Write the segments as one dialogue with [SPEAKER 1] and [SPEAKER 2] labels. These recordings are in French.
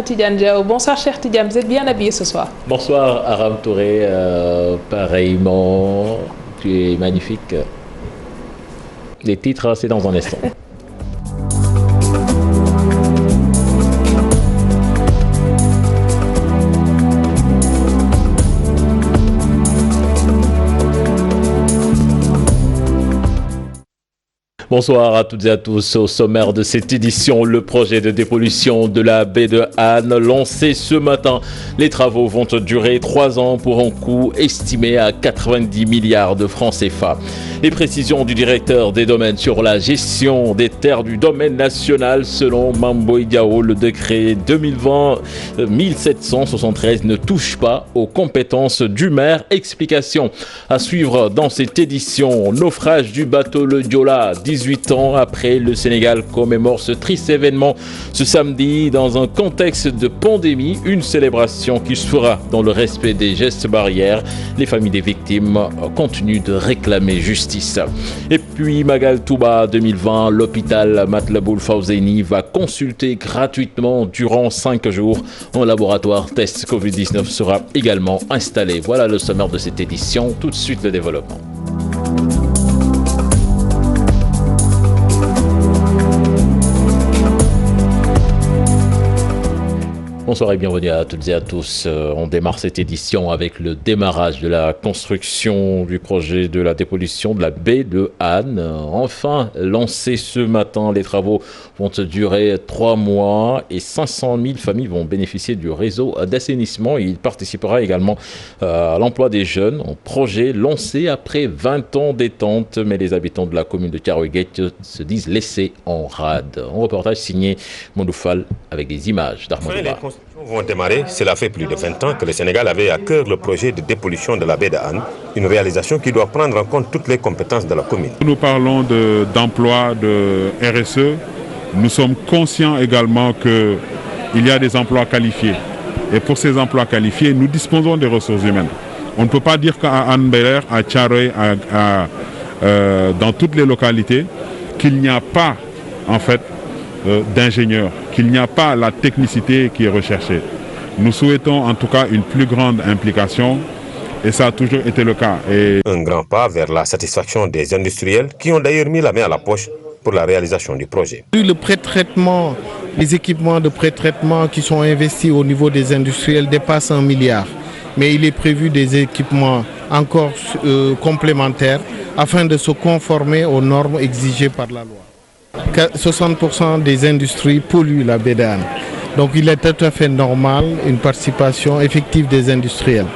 [SPEAKER 1] Tidiane Diaw. Bonsoir cher Tidiane, vous êtes bien habillé ce soir.
[SPEAKER 2] Bonsoir Aram Touré, pareillement, tu es magnifique. Les titres, c'est dans un instant. Bonsoir à toutes et à tous. Au sommaire de cette édition, le projet de dépollution de la baie de Han lancé ce matin. Les travaux vont durer 3 ans pour un coût estimé à 90 milliards de francs CFA. Les précisions du directeur des domaines sur la gestion des terres du domaine national selon Mamboy Diao, le décret 2020-1773 ne touche pas aux compétences du maire. Explication à suivre dans cette édition. Naufrage du bateau le Diola, 18 ans après, le Sénégal commémore ce triste événement ce samedi dans un contexte de pandémie. Une célébration qui se fera dans le respect des gestes barrières. Les familles des victimes continuent de réclamer justice. Et puis Magal Touba 2020, l'hôpital Matlaboul Fawzeni va consulter gratuitement durant 5 jours. Un laboratoire test Covid-19 sera également installé. Voilà le sommaire de cette édition. Tout de suite le développement. Bonsoir et bienvenue à toutes et à tous. On démarre cette édition avec le démarrage de la construction du projet de la dépollution de la baie de Han. Enfin lancé ce matin, les travaux vont durer 3 mois et 500 000 familles vont bénéficier du réseau d'assainissement. Il participera également à l'emploi des jeunes. Un projet lancé après 20 ans détente, mais les habitants de la commune de Thiaroye-Géej se disent laissés en rade. Un reportage signé Mondoufal avec des images d'Armandouba.
[SPEAKER 3] Vont démarrer. Cela fait plus de 20 ans que le Sénégal avait à cœur le projet de dépollution de la baie de Han, une réalisation qui doit prendre en compte toutes les compétences de la commune.
[SPEAKER 4] Nous parlons d'emploi, de RSE. Nous sommes conscients également qu'il y a des emplois qualifiés. Et pour ces emplois qualifiés, nous disposons des ressources humaines. On ne peut pas dire qu'à Hann Bel-Air, à Thiaroye, dans toutes les localités, qu'il n'y a pas en fait d'ingénieurs, qu'il n'y a pas la technicité qui est recherchée. Nous souhaitons en tout cas une plus grande implication et ça a toujours été le cas.
[SPEAKER 3] Un grand pas vers la satisfaction des industriels qui ont d'ailleurs mis la main à la poche pour la réalisation du projet.
[SPEAKER 5] Le pré-traitement, les équipements de pré-traitement qui sont investis au niveau des industriels dépassent 1 milliard. Mais il est prévu des équipements encore complémentaires afin de se conformer aux normes exigées par la loi. 60% des industries polluent la baie de Han. Donc il est tout à fait normal une participation effective des industriels.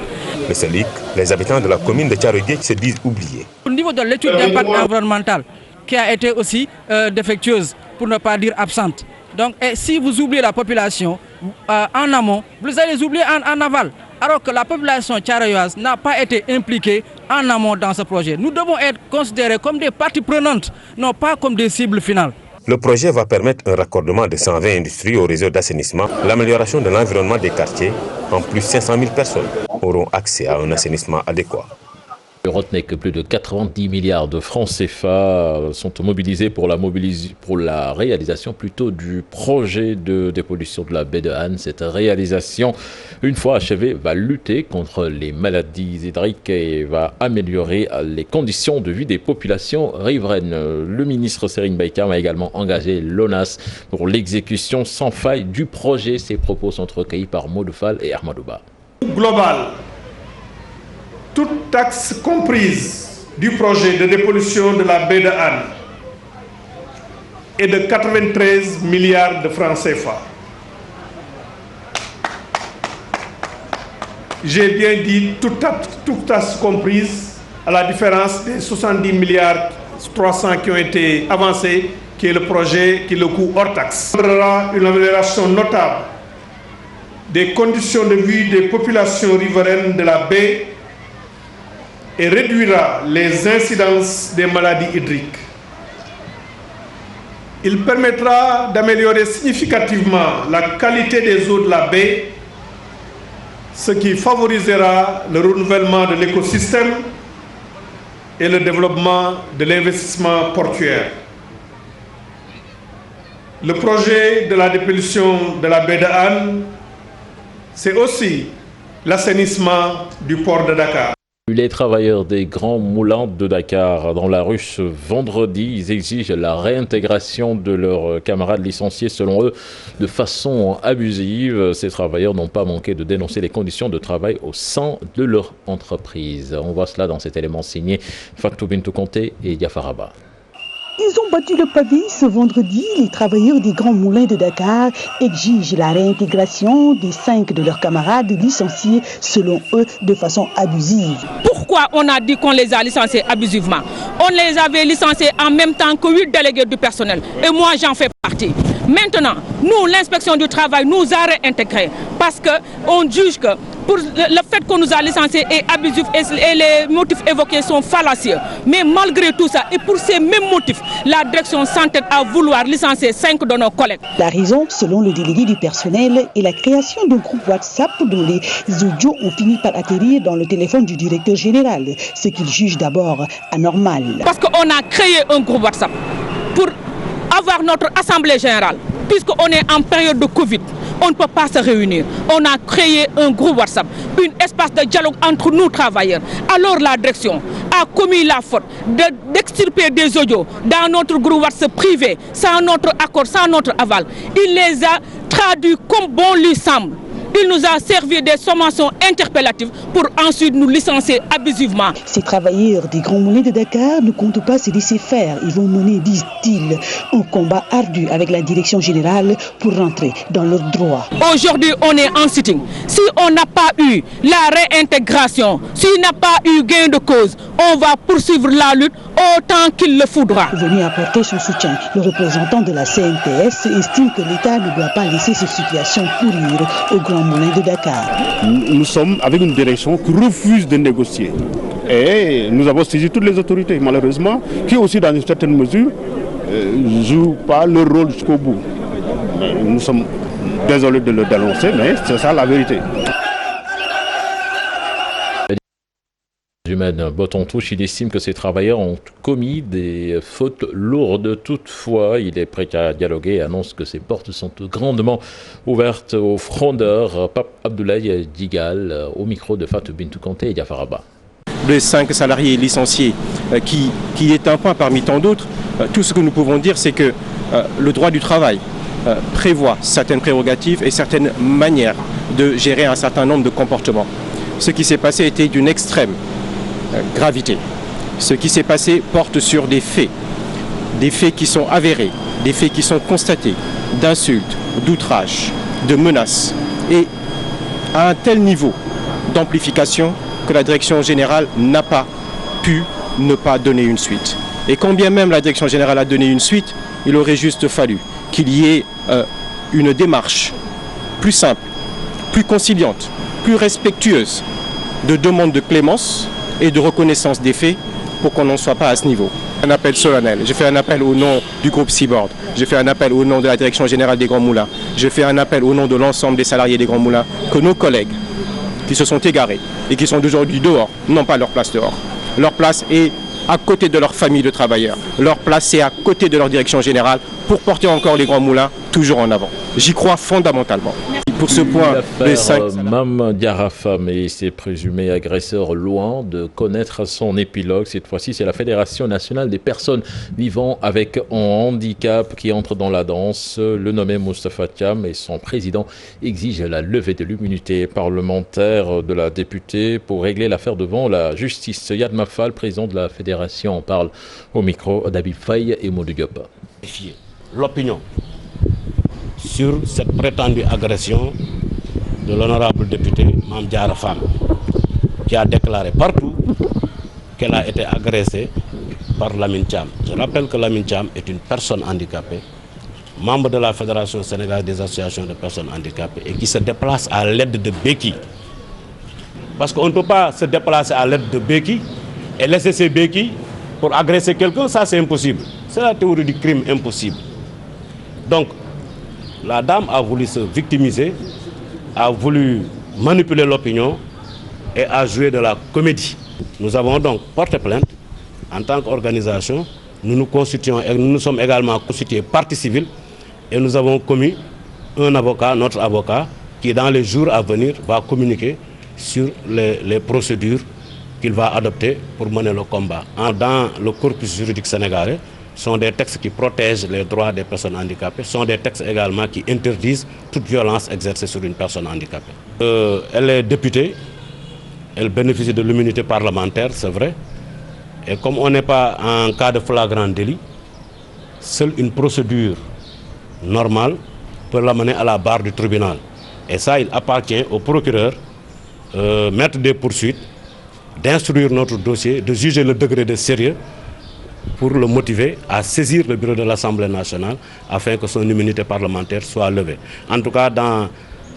[SPEAKER 3] Mais c'est que les habitants de la commune de Thiaroye-Géej se disent oubliés.
[SPEAKER 6] Au niveau de l'étude d'impact environnemental, qui a été aussi défectueuse, pour ne pas dire absente. Donc si vous oubliez la population en amont, vous allez les oublier en aval. Alors que la population thiaroyoise n'a pas été impliquée en amont dans ce projet. Nous devons être considérés comme des parties prenantes, non pas comme des cibles finales.
[SPEAKER 3] Le projet va permettre un raccordement de 120 industries au réseau d'assainissement, l'amélioration de l'environnement des quartiers. En plus, 500 000 personnes auront accès à un assainissement adéquat.
[SPEAKER 2] Retenez que plus de 90 milliards de francs CFA sont mobilisés pour la réalisation plutôt du projet de dépollution de la baie de Han. Cette réalisation, une fois achevée, va lutter contre les maladies hydriques et va améliorer les conditions de vie des populations riveraines. Le ministre Serigne Mbaye Thiam a également engagé l'ONAS pour l'exécution sans faille du projet. Ces propos sont recueillis par Mondoufal et Armandouba.
[SPEAKER 7] Global. Toute taxe comprise du projet de dépollution de la baie de Han est de 93 milliards de francs CFA. J'ai bien dit toute taxe comprise, à la différence des 70 milliards 300 qui ont été avancés, qui est le projet, qui est le coût hors taxe. Il y aura une amélioration notable des conditions de vie des populations riveraines de la baie et réduira les incidences des maladies hydriques. Il permettra d'améliorer significativement la qualité des eaux de la baie, ce qui favorisera le renouvellement de l'écosystème et le développement de l'investissement portuaire. Le projet de la dépollution de la baie de Hann, c'est aussi l'assainissement du port de Dakar.
[SPEAKER 2] Les travailleurs des grands moulins de Dakar dans la rue ce vendredi, ils exigent la réintégration de leurs camarades licenciés selon eux de façon abusive. Ces travailleurs n'ont pas manqué de dénoncer les conditions de travail au sein de leur entreprise. On voit cela dans cet élément signé Fatou Bintou Conté et Diafaraba.
[SPEAKER 8] Ils ont battu le pavé ce vendredi. Les travailleurs des grands moulins de Dakar exigent la réintégration des 5 de leurs camarades licenciés, selon eux, de façon abusive.
[SPEAKER 9] Pourquoi on a dit qu'on les a licenciés abusivement? On les avait licenciés en même temps que 8 délégués du personnel. Et moi, j'en fais partie. Maintenant, nous, l'inspection du travail nous a réintégrés parce qu'on juge que pour le fait qu'on nous a licenciés est abusif et les motifs évoqués sont fallacieux. Mais malgré tout ça, et pour ces mêmes motifs, la direction s'entête à vouloir licencier 5 de nos collègues.
[SPEAKER 8] La raison, selon le délégué du personnel, est la création d'un groupe WhatsApp dont les audios ont fini par atterrir dans le téléphone du directeur général, ce qu'il juge d'abord anormal.
[SPEAKER 9] Parce qu'on a créé un groupe WhatsApp pour avoir notre assemblée générale, puisqu'on est en période de Covid. On ne peut pas se réunir. On a créé un groupe WhatsApp, un espace de dialogue entre nous travailleurs. Alors la direction a commis la faute d'extirper des audios dans notre groupe WhatsApp privé, sans notre accord, sans notre aval. Il les a traduits comme bon lui semble. Il nous a servi des sommations interpellatives pour ensuite nous licencier abusivement.
[SPEAKER 8] Ces travailleurs des grands moulins de Dakar ne comptent pas se laisser faire. Ils vont mener, disent-ils, un combat ardu avec la direction générale pour rentrer dans leurs droits.
[SPEAKER 9] Aujourd'hui, on est en sitting. Si on n'a pas eu la réintégration, s'il n'a pas eu gain de cause, on va poursuivre la lutte autant qu'il le faudra.
[SPEAKER 8] Venu apporter son soutien, le représentant de la CNTS estime que l'État ne doit pas laisser cette situation pourrir aux grands moulins de Dakar.
[SPEAKER 10] Nous sommes avec une direction qui refuse de négocier. Et nous avons saisi toutes les autorités, malheureusement, qui aussi, dans une certaine mesure, ne jouent pas leur rôle jusqu'au bout. Nous sommes désolés de le dénoncer, mais c'est ça la vérité.
[SPEAKER 2] Humaine Boton-Touche, il estime que ces travailleurs ont commis des fautes lourdes. Toutefois, il est prêt à dialoguer et annonce que ses portes sont grandement ouvertes aux frondeurs. Pape Abdoulaye Digal, au micro de Fatou Bintou Conté et Diafaraba.
[SPEAKER 11] Les 5 salariés licenciés, qui est un point parmi tant d'autres, tout ce que nous pouvons dire, c'est que le droit du travail prévoit certaines prérogatives et certaines manières de gérer un certain nombre de comportements. Ce qui s'est passé était d'une extrême gravité. Ce qui s'est passé porte sur des faits qui sont avérés, des faits qui sont constatés, d'insultes, d'outrages, de menaces, et à un tel niveau d'amplification que la direction générale n'a pas pu ne pas donner une suite. Et quand bien même la direction générale a donné une suite, il aurait juste fallu qu'il y ait une démarche plus simple, plus conciliante, plus respectueuse de demande de clémence et de reconnaissance des faits pour qu'on n'en soit pas à ce niveau. Un appel solennel. Je fais un appel au nom du groupe Seaboard. Je fais un appel au nom de la Direction Générale des Grands Moulins. Je fais un appel au nom de l'ensemble des salariés des Grands Moulins que nos collègues qui se sont égarés et qui sont aujourd'hui dehors n'ont pas leur place dehors. Leur place est à côté de leur famille de travailleurs. Leur place est à côté de leur direction générale pour porter encore les Grands Moulins toujours en avant. J'y crois fondamentalement. Pour ce point, les 5...
[SPEAKER 2] Mame Diarra Fam et ses présumés agresseurs loin de connaître son épilogue. Cette fois-ci, c'est la Fédération nationale des personnes vivant avec un handicap qui entre dans la danse. Le nommé Moustapha Thiam et son président exigent la levée de l'immunité parlementaire de la députée pour régler l'affaire devant la justice. Yad Mafal, président de la Fédération, en parle au micro d'Habib Faye et Modou Diop.
[SPEAKER 12] L'opinion sur cette prétendue agression de l'honorable député Mame Diarra Fam, qui a déclaré partout qu'elle a été agressée par Lamine Thiam. Je rappelle que Lamine Thiam est une personne handicapée, membre de la Fédération sénégalaise des associations de personnes handicapées et qui se déplace à l'aide de béquilles. Parce qu'on ne peut pas se déplacer à l'aide de béquilles et laisser ces béquilles pour agresser quelqu'un, ça c'est impossible. C'est la théorie du crime impossible. Donc, la dame a voulu se victimiser, a voulu manipuler l'opinion et a joué de la comédie. Nous avons donc porté plainte en tant qu'organisation. Nous nous constituons et nous nous sommes également constitués partie civile Et nous avons commis un avocat, notre avocat, qui dans les jours à venir va communiquer sur les procédures qu'il va adopter pour mener le combat. Dans le corpus juridique sénégalais, ce sont des textes qui protègent les droits des personnes handicapées, ce sont des textes également qui interdisent toute violence exercée sur une personne handicapée. Elle est députée, elle bénéficie de l'immunité parlementaire, c'est vrai, et comme on n'est pas en cas de flagrant délit, seule une procédure normale peut l'amener à la barre du tribunal. Et ça, il appartient au procureur, maître des poursuites, d'instruire notre dossier, de juger le degré de sérieux pour le motiver à saisir le bureau de l'Assemblée nationale afin que son immunité parlementaire soit levée. En tout cas, dans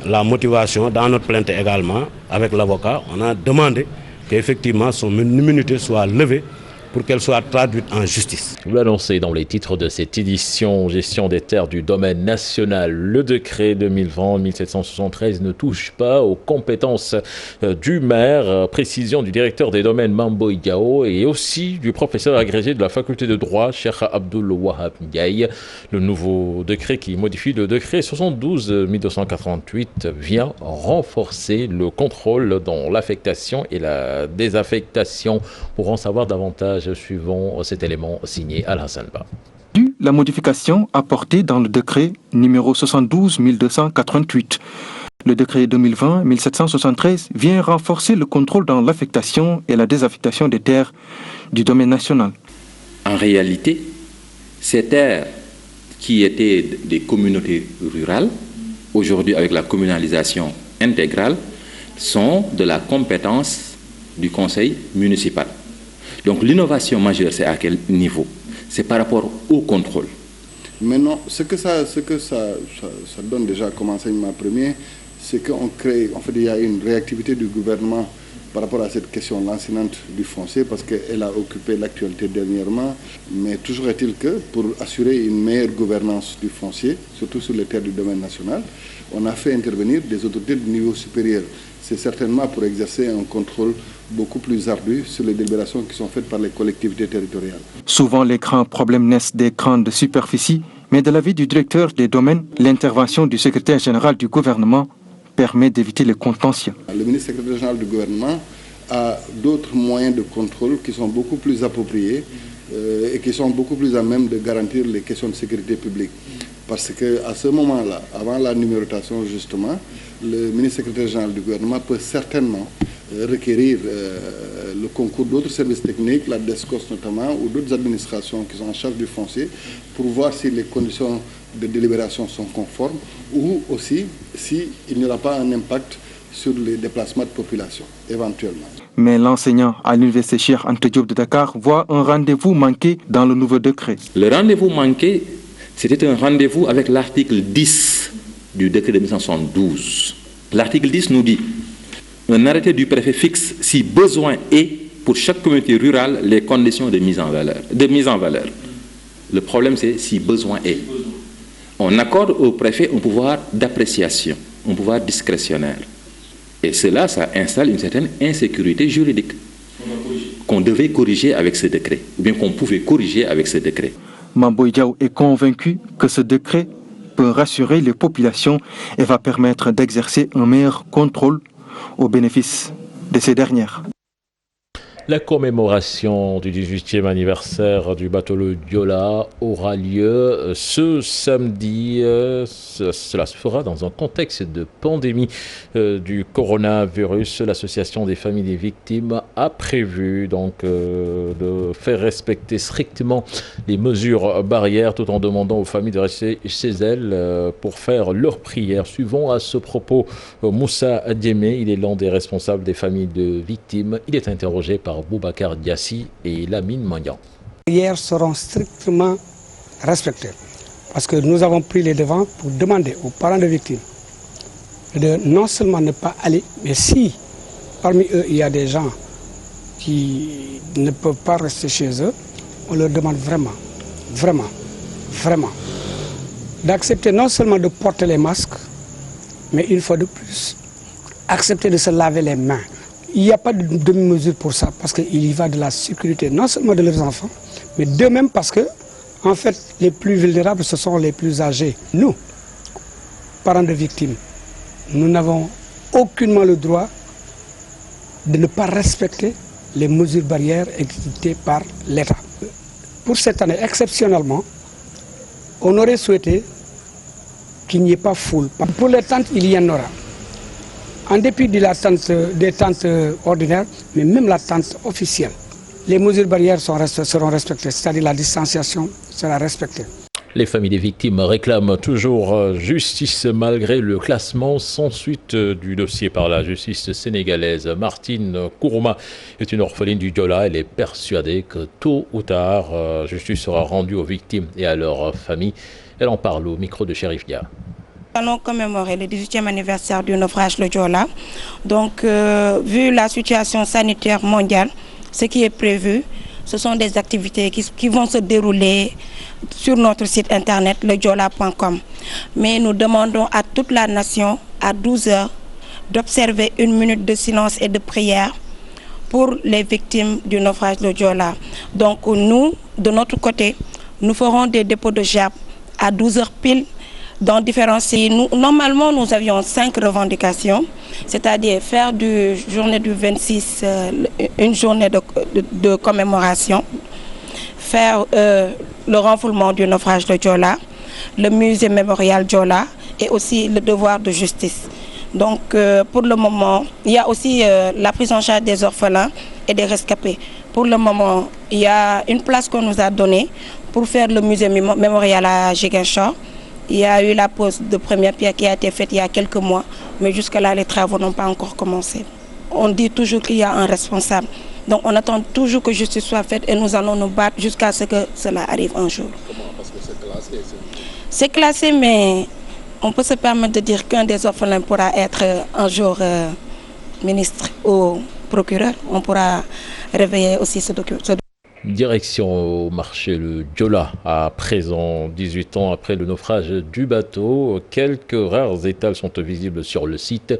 [SPEAKER 12] la motivation, dans notre plainte également, avec l'avocat, on a demandé qu'effectivement son immunité soit levée pour qu'elle soit traduite en justice.
[SPEAKER 2] Vous l'annoncez dans les titres de cette édition, gestion des terres du domaine national. Le décret 2020-1773 ne touche pas aux compétences du maire. Précision du directeur des domaines Mambo Yao et aussi du professeur agrégé de la faculté de droit, Cheikh Abdul Wahab Ndiaye. Le nouveau décret qui modifie le décret 72-1288 vient renforcer le contrôle dans l'affectation et la désaffectation. Pour en savoir davantage, suivons cet élément signé Al-Hassan Ba.
[SPEAKER 13] La modification apportée dans le décret numéro 72-1288. Le décret 2020-1773 vient renforcer le contrôle dans l'affectation et la désaffectation des terres du domaine national.
[SPEAKER 14] En réalité, ces terres qui étaient des communautés rurales, aujourd'hui avec la communalisation intégrale, sont de la compétence du conseil municipal. Donc l'innovation majeure, c'est à quel niveau? C'est par rapport au contrôle.
[SPEAKER 15] Maintenant, ce que ça donne déjà comme enseignement premier, c'est qu'on crée, en fait, il y a une réactivité du gouvernement par rapport à cette question lancinante du foncier, parce qu'elle a occupé l'actualité dernièrement. Mais toujours est-il que pour assurer une meilleure gouvernance du foncier, surtout sur les terres du domaine national, on a fait intervenir des autorités de niveau supérieur. C'est certainement pour exercer un contrôle beaucoup plus ardu sur les délibérations qui sont faites par les collectivités territoriales.
[SPEAKER 13] Souvent, les grands problèmes naissent des grandes superficies, mais de l'avis du directeur des domaines, l'intervention du secrétaire général du gouvernement permet d'éviter les contentieux.
[SPEAKER 15] Le ministre secrétaire général du gouvernement a d'autres moyens de contrôle qui sont beaucoup plus appropriés et qui sont beaucoup plus à même de garantir les questions de sécurité publique. Parce qu'à ce moment-là, avant la numérotation justement, le ministre secrétaire général du gouvernement peut certainement requérir le concours d'autres services techniques, la DESCOS notamment, ou d'autres administrations qui sont en charge du foncier, pour voir si les conditions de délibération sont conformes, ou aussi s'il n'y aura pas un impact sur les déplacements de population, éventuellement.
[SPEAKER 13] Mais l'enseignant à l'université Cheikh Anta Diop de Dakar voit un rendez-vous manqué dans le nouveau décret.
[SPEAKER 14] Le rendez-vous manqué, c'était un rendez-vous avec l'article 10 du décret de 1972. L'article 10 nous dit: un arrêté du préfet fixe, si besoin est, pour chaque communauté rurale, les conditions de mise en valeur. Le problème, c'est si besoin est. On accorde au préfet un pouvoir d'appréciation, un pouvoir discrétionnaire. Et cela, ça installe une certaine insécurité juridique qu'on devait corriger avec ce décret, ou bien qu'on pouvait corriger avec ce décret.
[SPEAKER 13] Mambo Yao est convaincu que ce décret peut rassurer les populations et va permettre d'exercer un meilleur contrôle au bénéfice de ces dernières.
[SPEAKER 2] La commémoration du 18e anniversaire du bateau le Diola aura lieu ce samedi. Cela se fera dans un contexte de pandémie du coronavirus. L'association des familles des victimes a prévu donc de faire respecter strictement les mesures barrières tout en demandant aux familles de rester chez elles pour faire leur prière. Suivons à ce propos Moussa Adiemé, il est l'un des responsables des familles de victimes. Il est interrogé par Boubacar Diassi et Lamine Magnan.
[SPEAKER 16] Les prières seront strictement respectées parce que nous avons pris les devants pour demander aux parents de victimes de non seulement ne pas aller, mais si parmi eux il y a des gens qui ne peuvent pas rester chez eux, on leur demande vraiment d'accepter non seulement de porter les masques, mais une fois de plus, accepter de se laver les mains. Il n'y a pas de demi-mesure pour ça, parce qu'il y va de la sécurité, non seulement de leurs enfants, mais d'eux-mêmes, parce que En fait, les plus vulnérables, ce sont les plus âgés. Nous, parents de victimes, nous n'avons aucunement le droit de ne pas respecter les mesures barrières exécutées par l'État. Pour cette année, exceptionnellement, on aurait souhaité qu'il n'y ait pas foule. Pour les tentes, il y en aura. En dépit de la tente, des tentes ordinaires, mais même la tente officielle, les mesures barrières seront respectées, c'est-à-dire la distanciation sera respectée.
[SPEAKER 2] Les familles des victimes réclament toujours justice malgré le classement sans suite du dossier par la justice sénégalaise. Martine Kourouma est une orpheline du Diola. Elle est persuadée que tôt ou tard, justice sera rendue aux victimes et à leurs familles. Elle en parle au micro de Chérif Dia.
[SPEAKER 17] Nous allons commémorer le 18e anniversaire du naufrage le Diola. Donc, vu la situation sanitaire mondiale, ce qui est prévu, ce sont des activités qui vont se dérouler sur notre site internet lediola.com. Mais nous demandons à toute la nation, à 12 heures, d'observer 1 minute de silence et de prière pour les victimes du naufrage de Diola. Donc nous, de notre côté, nous ferons des dépôts de gerbes à 12 heures pile dans différents pays. Normalement, nous avions 5 revendications, c'est-à-dire faire du journée du 26 une journée de commémoration, faire le renfoulement du naufrage de Diola, le musée mémorial Diola et aussi le devoir de justice. Donc pour le moment, il y a aussi la prise en charge des orphelins et des rescapés. Pour le moment, il y a une place qu'on nous a donnée pour faire le musée mémorial à Ziguinchor. Il y a eu la pose de première pierre qui a été faite il y a quelques mois, mais jusqu'à là, les travaux n'ont pas encore commencé. On dit toujours qu'il y a un responsable. Donc on attend toujours que justice soit faite et nous allons nous battre jusqu'à ce que cela arrive un jour.
[SPEAKER 18] Comment? Parce que c'est classé.
[SPEAKER 17] C'est classé, mais on peut se permettre de dire qu'un des orphelins pourra être un jour ministre ou procureur. On pourra réveiller aussi ce document.
[SPEAKER 2] Direction au marché le Diola, à présent 18 ans après le naufrage du bateau. Quelques rares étals sont visibles sur le site.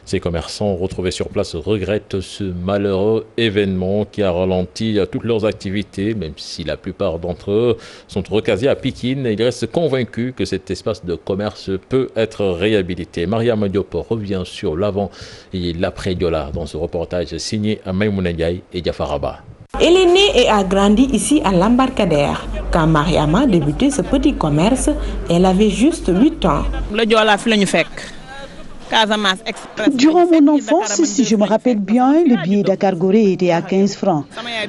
[SPEAKER 2] Ces commerçants retrouvés sur place regrettent ce malheureux événement qui a ralenti toutes leurs activités, même si la plupart d'entre eux sont recasés à Pikine. Ils restent convaincus que cet espace de commerce peut être réhabilité. Mariam Diop revient sur l'avant et l'après Diola dans ce reportage signé à Maïmouna Ndiaye et Diafaraba.
[SPEAKER 19] Elle est née et a grandi ici à l'embarcadère. Quand Mariama débutait ce petit commerce, elle avait juste 8 ans.
[SPEAKER 9] Le Diola fi lañu fekk.
[SPEAKER 8] Durant mon enfance, si je me rappelle bien, le billet Dakar-Gorée était à 15 francs.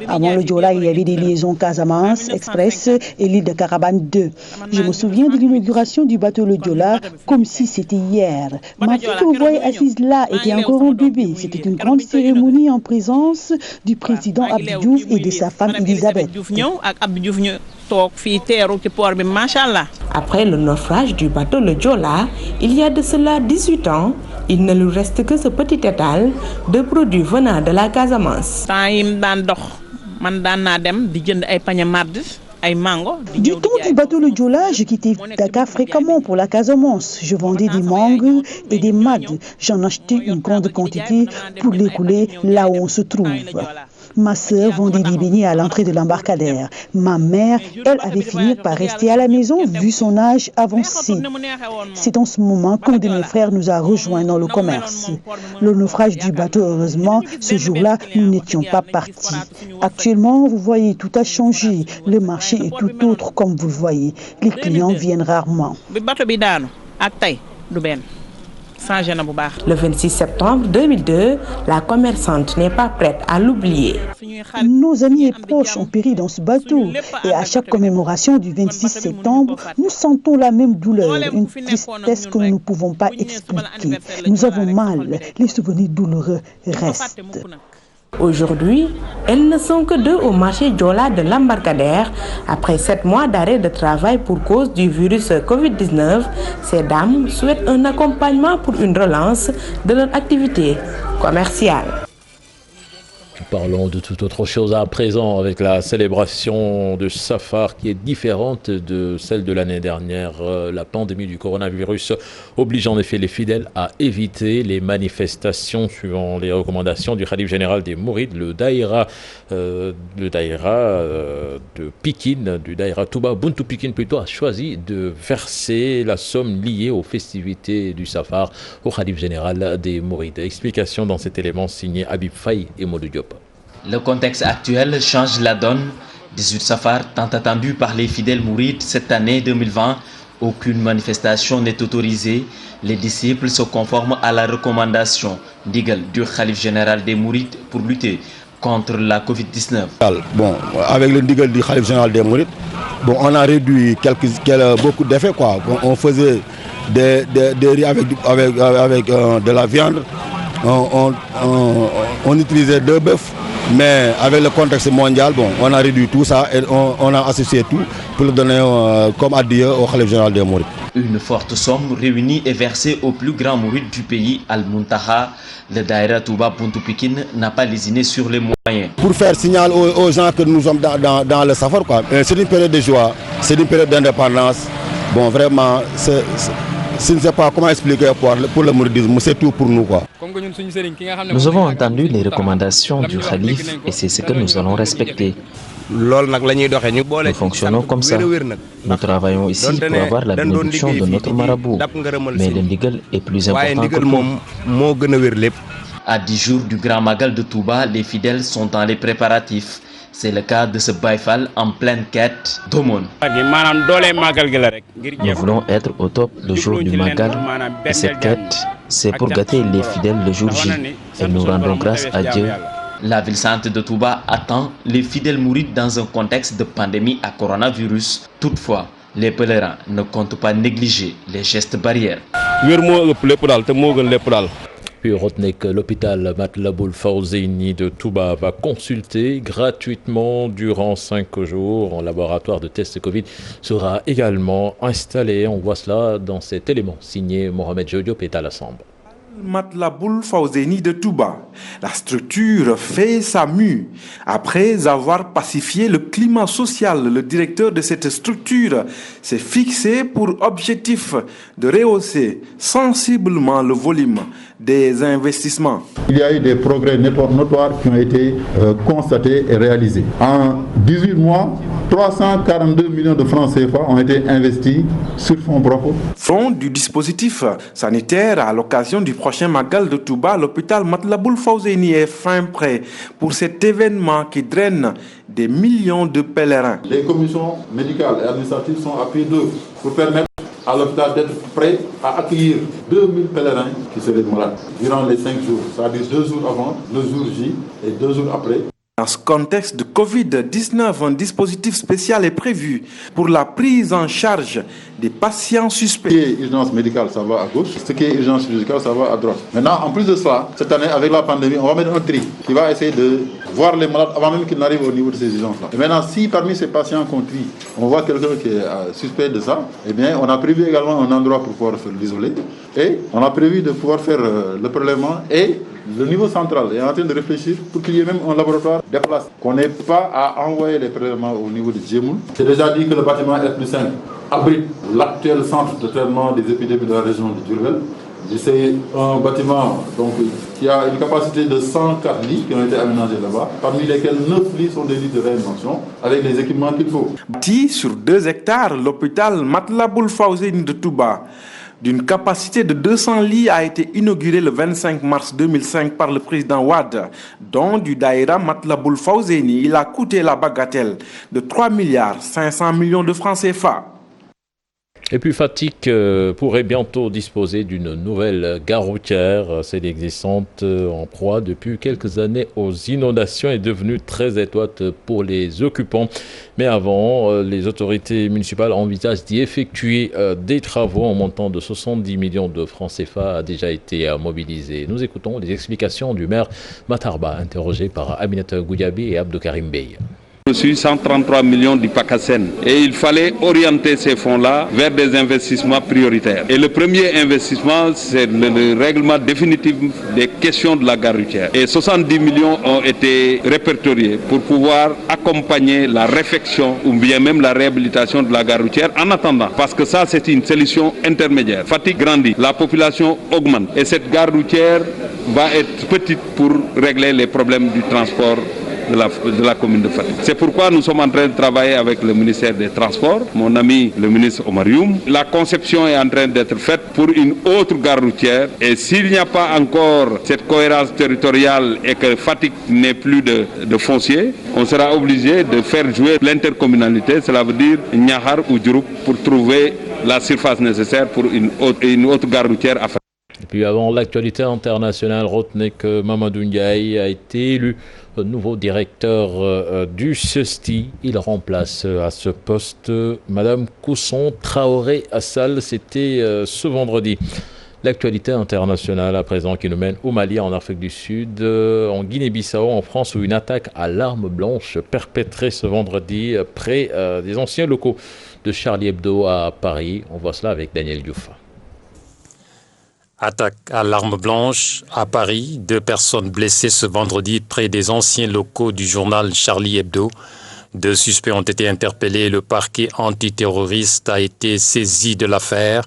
[SPEAKER 8] Avant le Diola, il y avait des liaisons Casamance Express et l'île de Carabane 2. Je me souviens de l'inauguration du bateau le Diola comme si c'était hier. Ma fille que vous voyez assise là était encore un bébé. C'était une grande cérémonie en présence du président Abdou Diouf et de sa femme Elisabeth.
[SPEAKER 19] Après le naufrage du bateau le Diola, il y a de cela 18 ans, il ne lui reste que ce petit étal de produits venant de la Casamance.
[SPEAKER 8] Du temps du bateau le Diola, je quittais Dakar fréquemment pour la Casamance. Je vendais des mangues et des mads. J'en achetais une grande quantité pour les couler là où on se trouve. Ma sœur vendait des beignets à l'entrée de l'embarcadère. Ma mère, elle, avait fini par rester à la maison vu son âge avancé. C'est en ce moment qu'un de mes frères nous a rejoints dans le commerce. Le naufrage du bateau, heureusement, ce jour-là, nous n'étions pas partis. Actuellement, vous voyez, tout a changé. Le marché est tout autre, comme vous le voyez. Les clients viennent rarement.
[SPEAKER 19] Le 26 septembre 2002, la commerçante n'est pas prête à l'oublier.
[SPEAKER 8] Nos amis et proches ont péri dans ce bateau et à chaque commémoration du 26 septembre, nous sentons la même douleur, une tristesse que nous ne pouvons pas expliquer. Nous avons mal, les souvenirs douloureux restent.
[SPEAKER 19] Aujourd'hui, elles ne sont que 2 au marché Diola de l'embarcadère. Après 7 mois d'arrêt de travail pour cause du virus Covid-19, ces dames souhaitent un accompagnement pour une relance de leur activité commerciale.
[SPEAKER 2] Parlons de toute autre chose à présent avec la célébration de Safar qui est différente de celle de l'année dernière. La pandémie du coronavirus oblige en effet les fidèles à éviter les manifestations suivant les recommandations du Khalif général des Mourides. Le daïra de Pikine, du daïra Touba Buntu Pikine plutôt, a choisi de verser la somme liée aux festivités du Safar au Khalif général des Mourides. Explication dans cet élément signé Habib Faye et Modou Diop.
[SPEAKER 18] Le contexte actuel change la donne. 18 Safar, tant attendu par les fidèles mourides cette année 2020. Aucune manifestation n'est autorisée. Les disciples se conforment à la recommandation ndigal du Khalif général des Mourides pour lutter contre la Covid-19.
[SPEAKER 10] Bon, avec le ndigal du Khalif général des Mourides, bon, on a réduit beaucoup d'effets, quoi. On faisait des riz avec de la viande. On utilisait 2 bœufs. Mais avec le contexte mondial, bon, on a réduit tout ça et on a associé tout pour le donner comme adieu au Khalif général des Mourides.
[SPEAKER 18] Une forte somme réunie et versée au plus grand mouride du pays, Al-Muntaha. Le Daïra Touba Buntu Pikine n'a pas lésiné sur les moyens.
[SPEAKER 10] Pour faire signal aux gens que nous sommes dans le Safar, quoi. C'est une période de joie, c'est une période d'indépendance. Bon, vraiment, je ne sais pas comment expliquer pour le mouridisme, c'est tout pour nous, quoi.
[SPEAKER 20] Nous avons entendu les recommandations du Khalif et c'est ce que nous allons respecter. Nous fonctionnons comme ça. Nous travaillons ici pour avoir la bénédiction de notre marabout. Mais le ndigal est plus important que tout.
[SPEAKER 18] À 10 jours du Grand Magal de Touba, les fidèles sont dans les préparatifs. C'est le cas de ce Baïfal en pleine quête d'aumône.
[SPEAKER 20] Nous voulons être au top le jour du Magal. Et cette quête, c'est pour gâter les fidèles le jour J. Et nous rendons grâce à Dieu.
[SPEAKER 18] La ville sainte de Touba attend les fidèles mourides dans un contexte de pandémie à coronavirus. Toutefois, les pèlerins ne comptent pas négliger les gestes barrières.
[SPEAKER 2] Puis retenez que l'hôpital Matlaboul Fawzeyni de Touba va consulter gratuitement durant 5 jours. Un laboratoire de tests Covid sera également installé. On voit cela dans cet élément signé Mohamed Diop et Alassane.
[SPEAKER 21] Matlaboul Fawzeyni de Touba. La structure fait sa mue. Après avoir pacifié le climat social, le directeur de cette structure s'est fixé pour objectif de rehausser sensiblement le volume des investissements.
[SPEAKER 22] Il y a eu des progrès notoires qui ont été constatés et réalisés. En 18 mois, 342 millions de francs CFA ont été investis sur fonds propres.
[SPEAKER 21] Fonds du dispositif sanitaire à l'occasion du prochain Magal de Touba, l'hôpital Matlaboul Fawzeyni est fin prêt pour cet événement qui draine des millions de pèlerins.
[SPEAKER 22] Les commissions médicales et administratives sont à pied d'œuvre pour permettre à l'hôpital d'être prêt à accueillir 2000 pèlerins qui seraient malades durant les 5 jours, c'est-à-dire 2 jours avant, le jour J et 2 jours après.
[SPEAKER 21] Dans ce contexte de Covid-19, un dispositif spécial est prévu pour la prise en charge des patients suspects.
[SPEAKER 22] Ce qui est urgence médicale, ça va à gauche. Ce qui est urgence chirurgicale, ça va à droite. Maintenant, en plus de ça, cette année, avec la pandémie, on va mettre un tri qui va essayer de voir les malades avant même qu'ils n'arrivent au niveau de ces urgences-là. Et maintenant, si parmi ces patients qu'on trie, on voit quelqu'un qui est suspect de ça, eh bien, on a prévu également un endroit pour pouvoir l'isoler. Et on a prévu de pouvoir faire le prélèvement et le niveau central est en train de réfléchir pour qu'il y ait même un laboratoire déplacé. Qu'on n'ait pas à envoyer les prélèvements au niveau de Djemoul. J'ai déjà dit que le bâtiment R+5 abrite l'actuel centre de traitement des épidémies de la région de Diourbel. C'est un bâtiment donc, qui a une capacité de 104 lits qui ont été aménagés là-bas, parmi lesquels 9 lits sont des lits de réanimation avec les équipements qu'il faut.
[SPEAKER 21] Bâti sur 2 hectares, l'hôpital Matlaboul Fawzeyni de Touba, d'une capacité de 200 lits, a été inauguré le 25 mars 2005 par le président Wade, dont du Daïra Matlaboul Fawzeyni. Il a coûté la bagatelle de 3,5 milliards de francs CFA.
[SPEAKER 2] Et puis Fatick pourrait bientôt disposer d'une nouvelle gare routière. Celle existante en proie depuis quelques années aux inondations est devenue très étroite pour les occupants. Mais avant, les autorités municipales envisagent d'y effectuer des travaux en montant de 70 millions de francs CFA a déjà été mobilisé. Nous écoutons les explications du maire Matarba, interrogé par Aminata Goudiaby et Abdou Karim Bey.
[SPEAKER 1] reçu 133 millions du PACASEN et il fallait orienter ces fonds-là vers des investissements prioritaires. Et le premier investissement, c'est le règlement définitif des questions de la gare routière. Et 70 millions ont été répertoriés pour pouvoir accompagner la réfection ou bien même la réhabilitation de la gare routière en attendant. Parce que ça, c'est une solution intermédiaire. Fatigue grandit, la population augmente et cette gare routière va être petite pour régler les problèmes du transport de la commune de Fatick. C'est pourquoi nous sommes en train de travailler avec le ministère des Transports, mon ami le ministre Omar Youm. La conception est en train d'être faite pour une autre gare routière et s'il n'y a pas encore cette cohérence territoriale et que Fatick n'ait plus de foncier, on sera obligé de faire jouer l'intercommunalité, cela veut dire Niakhar ou Diouroup, pour trouver la surface nécessaire pour une autre gare routière à Fatick.
[SPEAKER 2] Et puis avant l'actualité internationale, retenez que Mamadou Ndiaye a été élu nouveau directeur du CESTI. Il remplace à ce poste Madame Kousson Traoré Assal. C'était ce vendredi. L'actualité internationale à présent qui nous mène au Mali, en Afrique du Sud, en Guinée-Bissau, en France, où une attaque à l'arme blanche perpétrée ce vendredi près des anciens locaux de Charlie Hebdo à Paris. On voit cela avec Daniel Diouf.
[SPEAKER 4] Attaque à l'arme blanche à Paris. 2 personnes blessées ce vendredi près des anciens locaux du journal Charlie Hebdo. 2 suspects ont été interpellés. Le parquet antiterroriste a été saisi de l'affaire.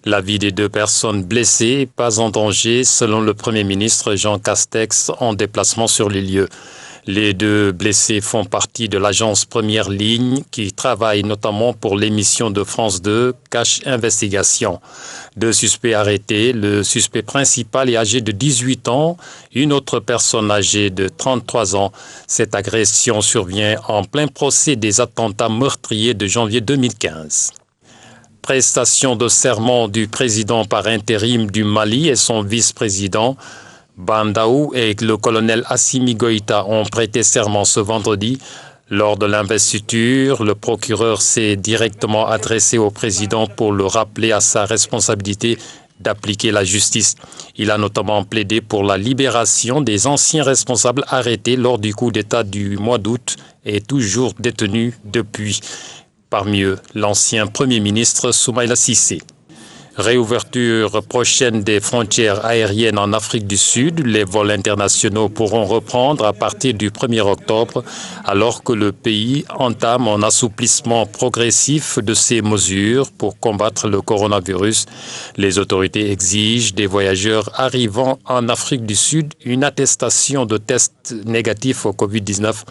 [SPEAKER 4] La vie des 2 personnes blessées, pas en danger, selon le Premier ministre Jean Castex, en déplacement sur les lieux. Les 2 blessés font partie de l'agence Première Ligne qui travaille notamment pour l'émission de France 2 Cache Investigation. 2 suspects arrêtés. Le suspect principal est âgé de 18 ans, une autre personne âgée de 33 ans. Cette agression survient en plein procès des attentats meurtriers de janvier 2015. Prestation de serment du président par intérim du Mali et son vice-président. Bandaou et le colonel Assimi Goïta ont prêté serment ce vendredi. Lors de l'investiture, le procureur s'est directement adressé au président pour le rappeler à sa responsabilité d'appliquer la justice. Il a notamment plaidé pour la libération des anciens responsables arrêtés lors du coup d'État du mois d'août et toujours détenus depuis. Parmi eux, l'ancien Premier ministre Soumaïla Cissé. Réouverture prochaine des frontières aériennes en Afrique du Sud. Les vols internationaux pourront reprendre à partir du 1er octobre, alors que le pays entame un assouplissement progressif de ces mesures pour combattre le coronavirus. Les autorités exigent des voyageurs arrivant en Afrique du Sud une attestation de test négatif au Covid-19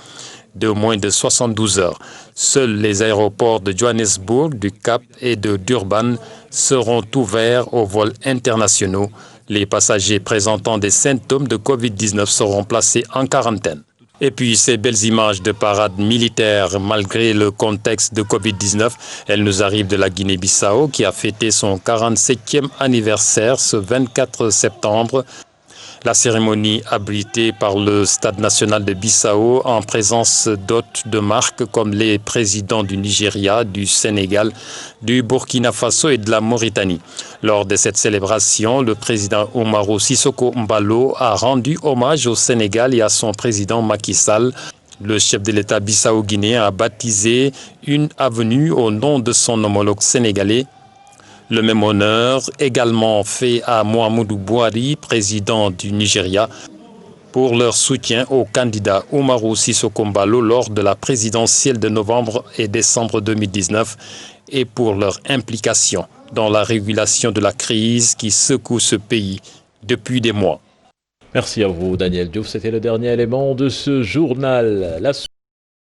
[SPEAKER 4] de moins de 72 heures. Seuls les aéroports de Johannesburg, du Cap et de Durban seront ouverts aux vols internationaux. Les passagers présentant des symptômes de Covid-19 seront placés en quarantaine. Et puis ces belles images de parade militaire malgré le contexte de Covid-19, elles nous arrivent de la Guinée-Bissau qui a fêté son 47e anniversaire ce 24 septembre. La cérémonie abritée par le Stade national de Bissau en présence d'hôtes de marque comme les présidents du Nigeria, du Sénégal, du Burkina Faso et de la Mauritanie. Lors de cette célébration, le président Umaru Sissoko Embalo a rendu hommage au Sénégal et à son président Macky Sall. Le chef de l'État bissau-guinéen a baptisé une avenue au nom de son homologue sénégalais. Le même honneur également fait à Muhammadu Buhari, président du Nigeria, pour leur soutien au candidat Umaru Sissoko Embalo lors de la présidentielle de novembre et décembre 2019 et pour leur implication dans la régulation de la crise qui secoue ce pays depuis des mois.
[SPEAKER 2] Merci à vous, Daniel Diouf. C'était le dernier élément de ce journal.